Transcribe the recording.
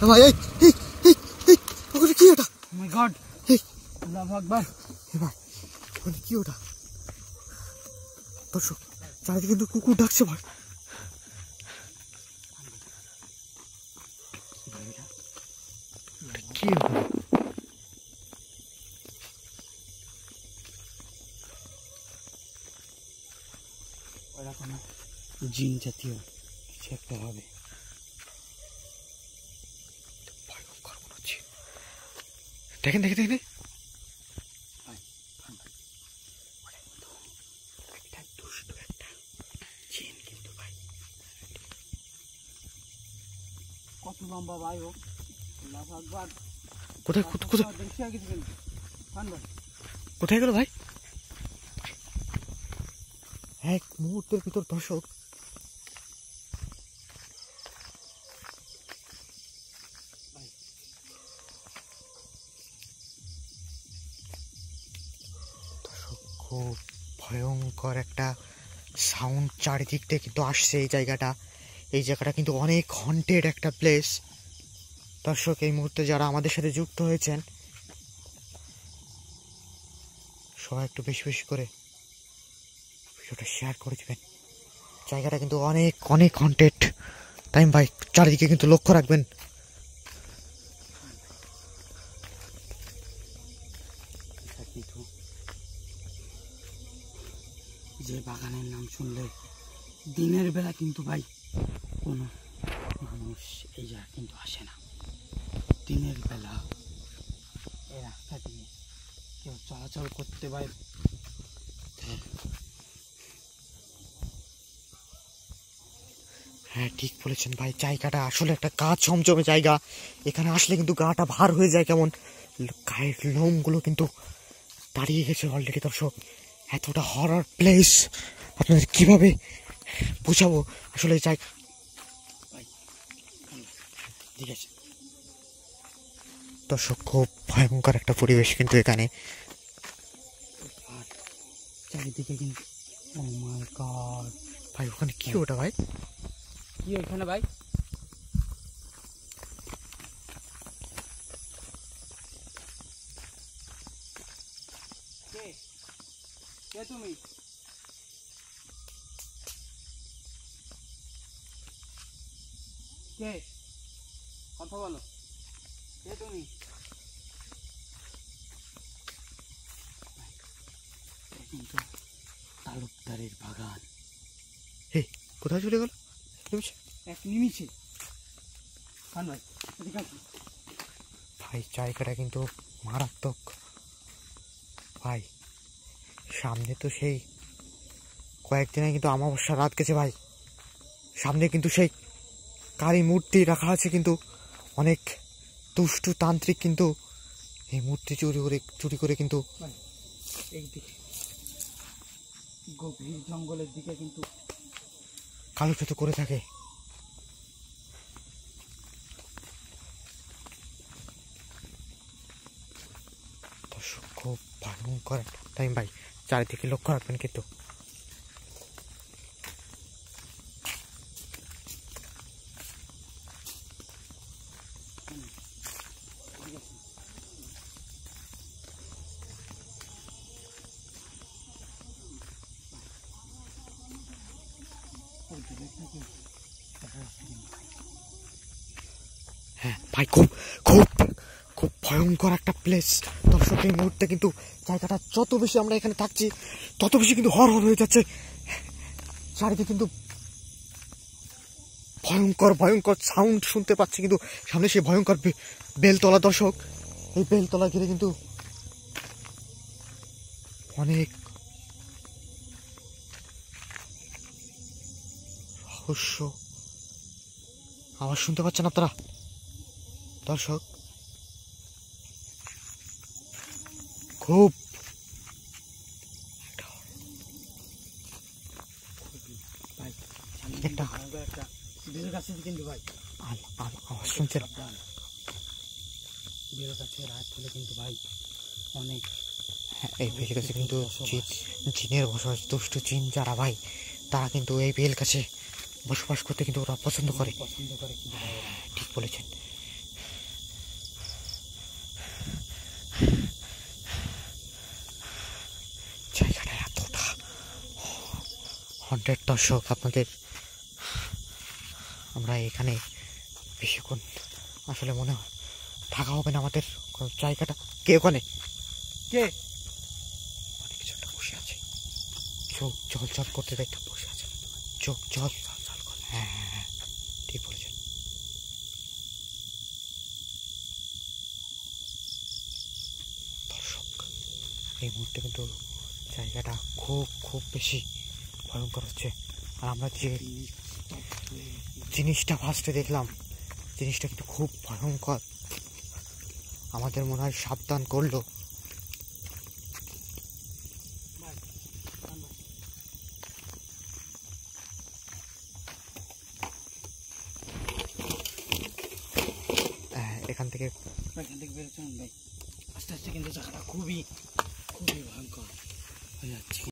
ভাই এই এই এই এই ওটা কি ওটা? ও মাই গড, এই আল্লাহু আকবার। ভাই ওটা কি ওটা? দর্শক চারিদিকে কিন্তু কুকুর ডাকছে ভাই। কি ওরা কোনো জিন জাতীয় কিছু একটা হবে। দেখেন দেখেন দেখেন কত লম্বা ভাই ও, আল্লাহু আকবার। কোথায় কোথায় কোথায় গেল ভাই? এক মুহূর্তের ভিতর দর্শক খুব ভয়ঙ্কর একটা সাউন্ড চারিদিক থেকে কিন্তু আসছে। এই জায়গাটা কিন্তু অনেক হন্টেড একটা প্লেস। দর্শক এই মুহূর্তে যারা আমাদের সাথে যুক্ত হয়েছেন সবাই একটু বেশি বেশি করে ভিডিওটা শেয়ার করে দেবেন। জায়গাটা কিন্তু অনেক অনেক হন্টেড। তাই ভাই চারিদিকে কিন্তু লক্ষ্য রাখবেন। যে বাগানের নাম শুনলে দিনের বেলা কিন্তু ভাই কোনো মানুষ এই জায়গা কিন্তু আসে না। দিনের বেলা এই রাস্তা দিয়ে কেউ চলাচল করতে পারে। হ্যাঁ ঠিক বলেছেন ভাই, জায়গাটা আসলে একটা গা ছমছমে জায়গা। এখানে আসলে কিন্তু গাটা ভার হয়ে যায়, কেমন গায়ের লোমগুলো কিন্তু দাঁড়িয়ে গেছে অলরেডি। দর্শক এতটা হরর প্লেস আপনাদের কিভাবে বোঝাবো আসলে জায়গা। ঠিক আছে দর্শক খুব ভয়ঙ্কর একটা পরিবেশ কিন্তু এখানে। চারিদিকে কিন্তু ও মাই গড ভাই ওখানে কি ওটা ভাই? কি ওখানে ভাই? কে তুমি? কে? কথা বলো, কে তুমি? কিন্তু তালুকদারের বাগান। হে কোথায় চলে গেল এক নিমিষে। কান ভাই এদিকে আসুন। ভাই জায়গাটা কিন্তু মারাত্মক ভাই। সামনে তো সেই কয়েকদিনে কিন্তু অমাবস্যা রাত গেছে ভাই। সামনে কিন্তু সেই কালী মূর্তি রাখা আছে, কিন্তু অনেক দুষ্টু তান্ত্রিক কিন্তু এই মূর্তি চুরি করে কিন্তু এইদিকে গভীর জঙ্গলের দিকে কিন্তু কালুচাতু করে থাকে। দর্শক খুব ভয়ঙ্কর একটা টাইম ভাই, চারিদিকে লক্ষ্য রাখবেন কিন্তু। হ্যাঁ ভাই খুব খুব খুব ভয়ঙ্কর একটা প্লেস। দর্শক এই মুহূর্তে কিন্তু জায়গাটা যত বেশি আমরা এখানে থাকছি তত বেশি কিন্তু হরর হয়ে যাচ্ছে। চারিদিকে কিন্তু ভয়ঙ্কর ভয়ঙ্কর সাউন্ড শুনতে পাচ্ছি, কিন্তু সামনে সেই ভয়ঙ্কর বেলতলা। দর্শক এই বেলতলা ঘিরে কিন্তু অনেক রহস্য আওয়াজ শুনতে পাচ্ছেন আপনারা দর্শক। খুব একটা আওয়াজ শুনছেন? কিন্তু ভাই অনেক এই বেল গাছে কিন্তু জিনের বসবাস, দুষ্টু জিন যারা ভাই তারা কিন্তু এই বেল গাছে বসবাস করতে কিন্তু ওরা পছন্দ করে। ঠিক বলেছেন। সুপ্রিয় দর্শক, আপনাদের আমরা এখানে বেশিক্ষণ আসলে মনে হয় থাকা হবে না আমাদের জায়গাটা। কে ওখানে? কে? অনেক কিছু একটা বসে আছে, চোখ জল জল করতে দেখতে বসে আছে, চোখ জল জল জল করে। হ্যাঁ হ্যাঁ হ্যাঁ, ঠিক বলেছেন। দর্শক, এই মুহূর্তে কিন্তু জায়গাটা খুব খুব বেশি ভয়ঙ্কর হচ্ছে। আর আমরা যে জিনিসটা ফার্স্টে দেখলাম, জিনিসটা কিন্তু খুব ভয়ঙ্কর। আমাদের মনে হয় সাবধান করলো। এখান থেকে বেরোচ্ছেন ভাই, আস্তে আস্তে কিন্তু জায়গাটা খুবই খুবই ভয়ঙ্কর হয়ে যাচ্ছে।